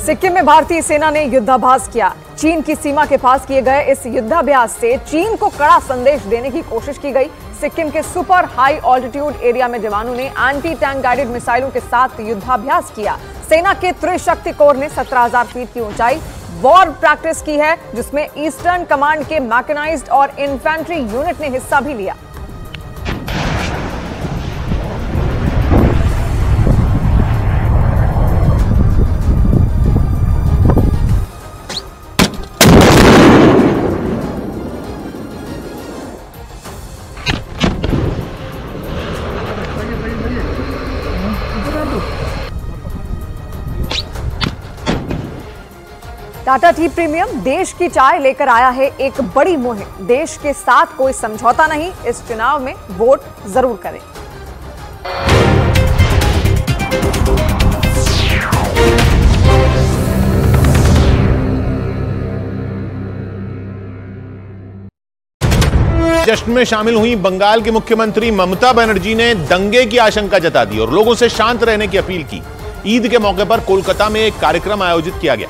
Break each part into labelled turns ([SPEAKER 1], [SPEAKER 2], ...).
[SPEAKER 1] सिक्किम में भारतीय सेना ने युद्धाभ्यास किया। चीन की सीमा के पास किए गए इस युद्धाभ्यास से चीन को कड़ा संदेश देने की कोशिश की गई। सिक्किम के सुपर हाई ऑल्टीट्यूड एरिया में जवानों ने एंटी टैंक गाइडेड मिसाइलों के साथ युद्धाभ्यास किया। सेना के त्रिशक्ति कोर ने 17,000 फीट की ऊंचाई वॉर प्रैक्टिस की है, जिसमें ईस्टर्न कमांड के मैकेनाइज्ड और इन्फेंट्री यूनिट ने हिस्सा भी लिया। टाटा टी प्रीमियम देश की चाय लेकर आया है एक बड़ी मुहिम। देश के साथ कोई समझौता नहीं, इस चुनाव में वोट जरूर करें।
[SPEAKER 2] जश्न में शामिल हुई बंगाल की मुख्यमंत्री ममता बनर्जी ने दंगे की आशंका जता दी और लोगों से शांत रहने की अपील की। ईद के मौके पर कोलकाता में एक कार्यक्रम आयोजित किया गया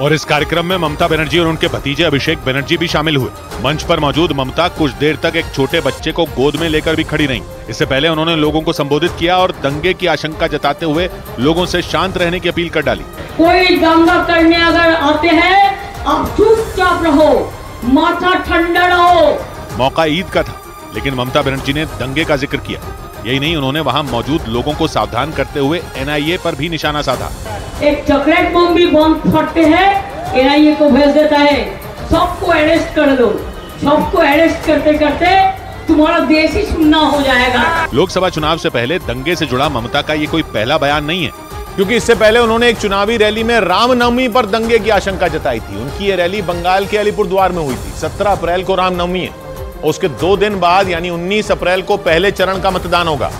[SPEAKER 3] और इस कार्यक्रम में ममता बनर्जी और उनके भतीजे अभिषेक बनर्जी भी शामिल हुए। मंच पर मौजूद ममता कुछ देर तक एक छोटे बच्चे को गोद में लेकर भी खड़ी रहीं। इससे पहले उन्होंने लोगों को संबोधित किया और दंगे की आशंका जताते हुए लोगों से शांत रहने की अपील कर डाली।
[SPEAKER 4] कोई दंगा करने अगर आते हैं, आप चुपचाप रहो, माथा ठंडा रहो।
[SPEAKER 3] मौका ईद का था, लेकिन ममता बनर्जी ने दंगे का जिक्र किया। यही नहीं, उन्होंने वहां मौजूद लोगों को सावधान करते हुए एनआईए पर भी निशाना साधा।
[SPEAKER 4] एक चॉकलेट बम भी बम फटते हैं, एनआईए को भेज देता है, सबको अरेस्ट कर लो। सबको अरेस्ट करते करते तुम्हारा देश ही सुन्ना हो जाएगा।
[SPEAKER 3] लोकसभा चुनाव से पहले दंगे से जुड़ा ममता का ये कोई पहला बयान नहीं है,
[SPEAKER 2] क्योंकि इससे पहले उन्होंने एक चुनावी रैली में रामनवमी पर दंगे की आशंका जताई थी। उनकी ये रैली बंगाल के अलीपुरद्वार में हुई थी। 17 अप्रैल को रामनवमी है, उसके 2 दिन बाद यानी 19 अप्रैल को पहले चरण का मतदान होगा।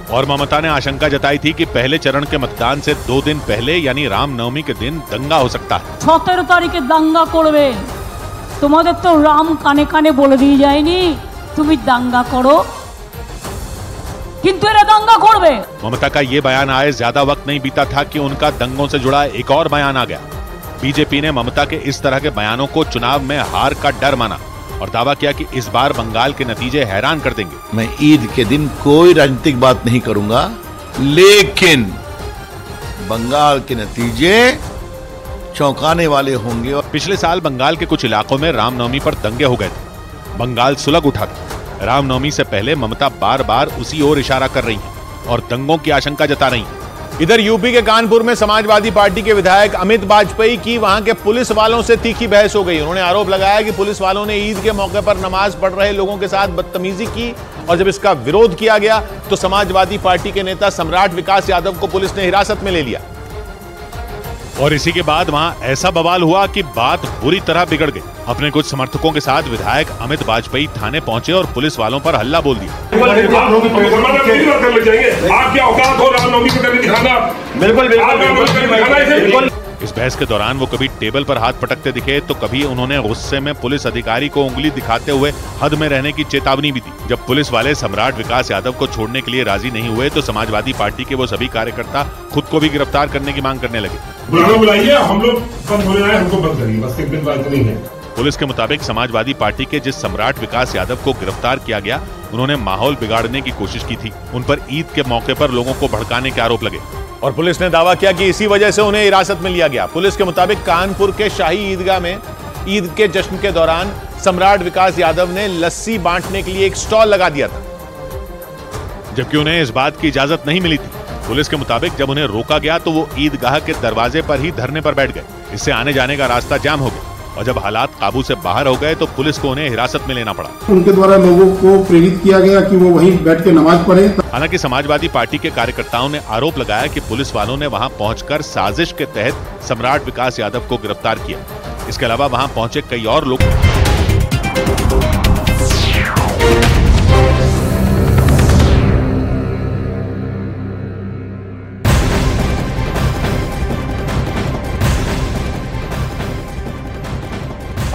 [SPEAKER 3] और ममता ने आशंका जताई थी कि पहले चरण के मतदान से 2 दिन पहले यानी रामनवमी के दिन दंगा हो सकता है।
[SPEAKER 4] 17 तारीखे दंगा करबे, तुम्हारे तो राम काने काने बोले दी जाएनी, तुम दंगा करो, किंतु एरा दंगा करबे।
[SPEAKER 3] ममता का ये बयान आए ज्यादा वक्त नहीं बीता था कि उनका दंगों से जुड़ा एक और बयान आ गया। बीजेपी ने ममता के इस तरह के बयानों को चुनाव में हार का डर माना और दावा किया कि इस बार बंगाल के नतीजे हैरान कर देंगे।
[SPEAKER 5] मैं ईद के दिन कोई राजनीतिक बात नहीं करूंगा, लेकिन बंगाल के नतीजे चौंकाने वाले होंगे।
[SPEAKER 3] पिछले साल बंगाल के कुछ इलाकों में रामनवमी पर दंगे हो गए थे। बंगाल सुलग उठा था। रामनवमी से पहले ममता बार बार उसी ओर इशारा कर रही हैं और दंगों की आशंका जता रही हैं।
[SPEAKER 2] इधर यूपी के कानपुर में समाजवादी पार्टी के विधायक अमित बाजपेयी की वहां के पुलिस वालों से तीखी बहस हो गई। उन्होंने आरोप लगाया कि पुलिस वालों ने ईद के मौके पर नमाज पढ़ रहे लोगों के साथ बदतमीजी की और जब इसका विरोध किया गया तो समाजवादी पार्टी के नेता सम्राट विकास यादव को पुलिस ने हिरासत में ले लिया।
[SPEAKER 3] और इसी के बाद वहां ऐसा बवाल हुआ कि बात बुरी तरह बिगड़ गई। अपने कुछ समर्थकों के साथ विधायक अमित बाजपेयी थाने पहुंचे और पुलिस वालों पर हल्ला बोल दिया। इस बहस के दौरान वो कभी टेबल पर हाथ पटकते दिखे तो कभी उन्होंने गुस्से में पुलिस अधिकारी को उंगली दिखाते हुए हद में रहने की चेतावनी भी दी। जब पुलिस वाले सम्राट विकास यादव को छोड़ने के लिए राजी नहीं हुए तो समाजवादी पार्टी के वो सभी कार्यकर्ता खुद को भी गिरफ्तार करने की मांग करने लगे।
[SPEAKER 6] बुलाइए, हम लोग बंद हो रहे हैं, हमको बंद करिए, बस एक दिन बात नहीं है।
[SPEAKER 3] पुलिस के मुताबिक समाजवादी पार्टी के जिस सम्राट विकास यादव को गिरफ्तार किया गया, उन्होंने माहौल बिगाड़ने की कोशिश की थी। उन पर ईद के मौके पर लोगों को भड़काने के आरोप लगे
[SPEAKER 2] और पुलिस ने दावा किया कि इसी वजह से उन्हें हिरासत में लिया गया। पुलिस के मुताबिक कानपुर के शाही ईदगाह में ईद के जश्न के दौरान सम्राट विकास यादव ने लस्सी बांटने के लिए एक स्टॉल लगा दिया था,
[SPEAKER 3] जबकि उन्हें इस बात की इजाजत नहीं मिली थी। पुलिस के मुताबिक जब उन्हें रोका गया तो वो ईदगाह के दरवाजे पर ही धरने पर बैठ गए। इससे आने जाने का रास्ता जाम हो गया और जब हालात काबू से बाहर हो गए तो पुलिस को उन्हें हिरासत में लेना पड़ा।
[SPEAKER 7] उनके द्वारा लोगों को प्रेरित किया गया कि वो वहीं बैठ के नमाज पढ़े।
[SPEAKER 3] हालांकि समाजवादी पार्टी के कार्यकर्ताओं ने आरोप लगाया कि पुलिस वालों ने वहां पहुंचकर साजिश के तहत सम्राट विकास यादव को गिरफ्तार किया। इसके अलावा वहां पहुंचे कई और लोग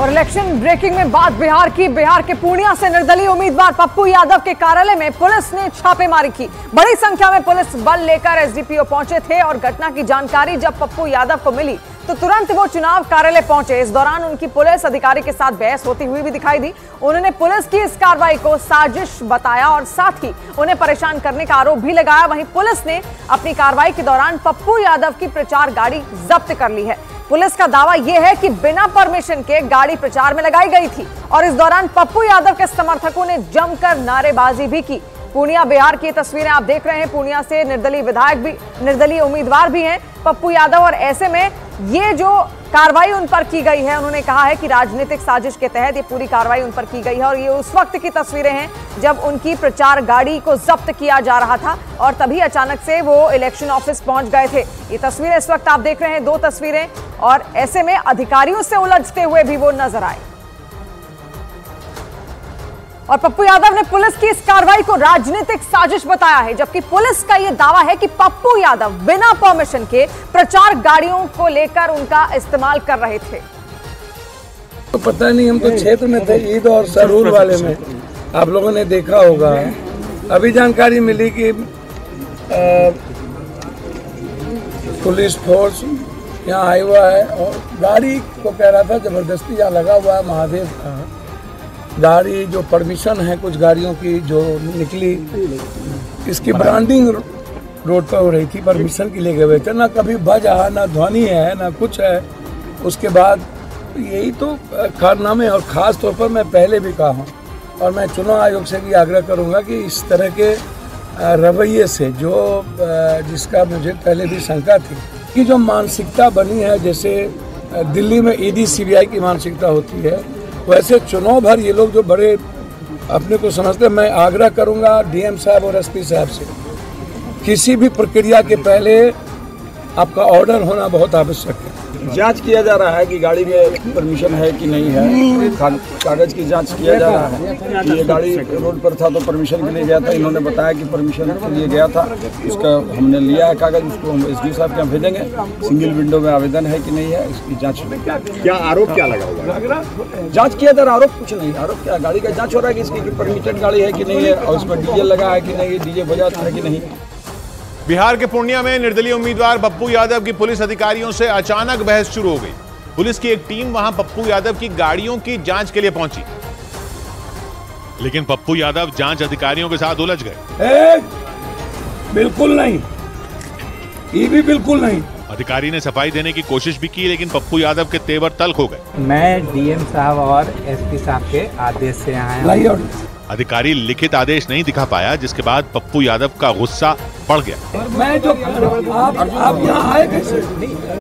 [SPEAKER 1] और इलेक्शन ब्रेकिंग में बात बिहार की। बिहार के पूर्णिया से निर्दलीय उम्मीदवार पप्पू यादव के कार्यालय में पुलिस ने छापेमारी की। बड़ी संख्या में पुलिस बल लेकर एसडीपीओ पहुंचे थे और घटना की जानकारी जब पप्पू यादव को मिली तो तुरंत वो चुनाव कार्यालय पहुंचे। इस दौरान उनकी पुलिस अधिकारी के साथ बहस होती हुई भी दिखाई दी। उन्होंने पुलिस की इस कार्रवाई को साजिश बताया और साथ ही उन्हें परेशान करने का आरोप भी लगाया। वहीं पुलिस ने अपनी कार्रवाई के दौरान पप्पू यादव की प्रचार गाड़ी जब्त कर ली है। पुलिस का दावा यह है कि बिना परमिशन के गाड़ी प्रचार में लगाई गई थी और इस दौरान पप्पू यादव के समर्थकों ने जमकर नारेबाजी भी की। पूर्णिया बिहार की तस्वीरें आप देख रहे हैं। पूर्णिया से निर्दलीय उम्मीदवार भी हैं पप्पू यादव और ऐसे में ये जो कार्रवाई उन पर की गई है, उन्होंने कहा है कि राजनीतिक साजिश के तहत ये पूरी कार्रवाई उन पर की गई है और ये उस वक्त की तस्वीरें हैं जब उनकी प्रचार गाड़ी को जब्त किया जा रहा था और तभी अचानक से वो इलेक्शन ऑफिस पहुंच गए थे। ये तस्वीरें इस वक्त आप देख रहे हैं, 2 तस्वीरें, और ऐसे में अधिकारियों से उलझते हुए भी वो नजर आए। और पप्पू यादव ने पुलिस की इस कार्रवाई को राजनीतिक साजिश बताया है, जबकि पुलिस का यह दावा है कि पप्पू यादव बिना परमिशन के प्रचार गाड़ियों को लेकर उनका इस्तेमाल कर रहे थे।
[SPEAKER 8] तो पता नहीं, हम तो क्षेत्र में थे, ईद और सरूर वाले में, आप लोगों ने देखा होगा। अभी जानकारी मिली कि पुलिस फोर्स यहाँ आया हुआ है और गाड़ी को कह रहा था जबरदस्ती यहाँ लगा हुआ है महादेव का गाड़ी, जो परमिशन है कुछ गाड़ियों की जो निकली, इसकी ब्रांडिंग रोड पर हो रही थी, परमिशन के लिए गए हुए थे। ना कभी बजा, ना ध्वनि है, ना कुछ है। उसके बाद यही तो कारनामे, और ख़ास तौर पर मैं पहले भी कहा हूँ और मैं चुनाव आयोग से भी आग्रह करूँगा कि इस तरह के रवैये से जिसका मुझे पहले भी शंका थी कि जो मानसिकता बनी है, जैसे दिल्ली में ईडी सीबीआई की मानसिकता होती है, वैसे चुनाव भर ये लोग जो बड़े अपने को समझते हैं। मैं आग्रह करूंगा डीएम साहब और एसपी साहब से, किसी भी प्रक्रिया के पहले आपका ऑर्डर होना बहुत आवश्यक है।
[SPEAKER 9] जांच किया जा रहा है कि गाड़ी में परमिशन है कि नहीं है, कागज की जांच किया जा रहा है कि ये गाड़ी रोड पर था तो परमिशन के लिए गया था। इन्होंने बताया कि परमिशन के लिए गया था, उसका हमने लिया है कागज, उसको हम एसडीओ साहब के यहाँ भेजेंगे। सिंगल विंडो में आवेदन है कि नहीं है, इसकी जाँच।
[SPEAKER 2] क्या आरोप क्या लगा होगा?
[SPEAKER 9] जाँच किया जा रहा। आरोप कुछ नहीं, आरोप क्या, गाड़ी का जाँच हो रहा है कि इसकी परमिटेड गाड़ी है कि नहीं है और उसमें डीजल लगा है कि नहीं, डीजे बजा है कि नहीं।
[SPEAKER 2] बिहार के पूर्णिया में निर्दलीय उम्मीदवार पप्पू यादव की पुलिस अधिकारियों से अचानक बहस शुरू हो गई। पुलिस की एक टीम वहां पप्पू यादव की गाड़ियों की जांच के लिए पहुंची,
[SPEAKER 3] लेकिन पप्पू यादव जांच अधिकारियों के साथ उलझ गए।
[SPEAKER 8] बिल्कुल नहीं, ये भी बिल्कुल नहीं।
[SPEAKER 3] अधिकारी ने सफाई देने की कोशिश भी की, लेकिन पप्पू यादव के तेवर तल्ख हो गए।
[SPEAKER 10] मैं डीएम साहब और एसपी साहब के आदेश से आया हूं।
[SPEAKER 3] अधिकारी लिखित आदेश नहीं दिखा पाया, जिसके बाद पप्पू यादव का गुस्सा बढ़ गया।
[SPEAKER 8] मैं जो आप यहाँ आए कैसे?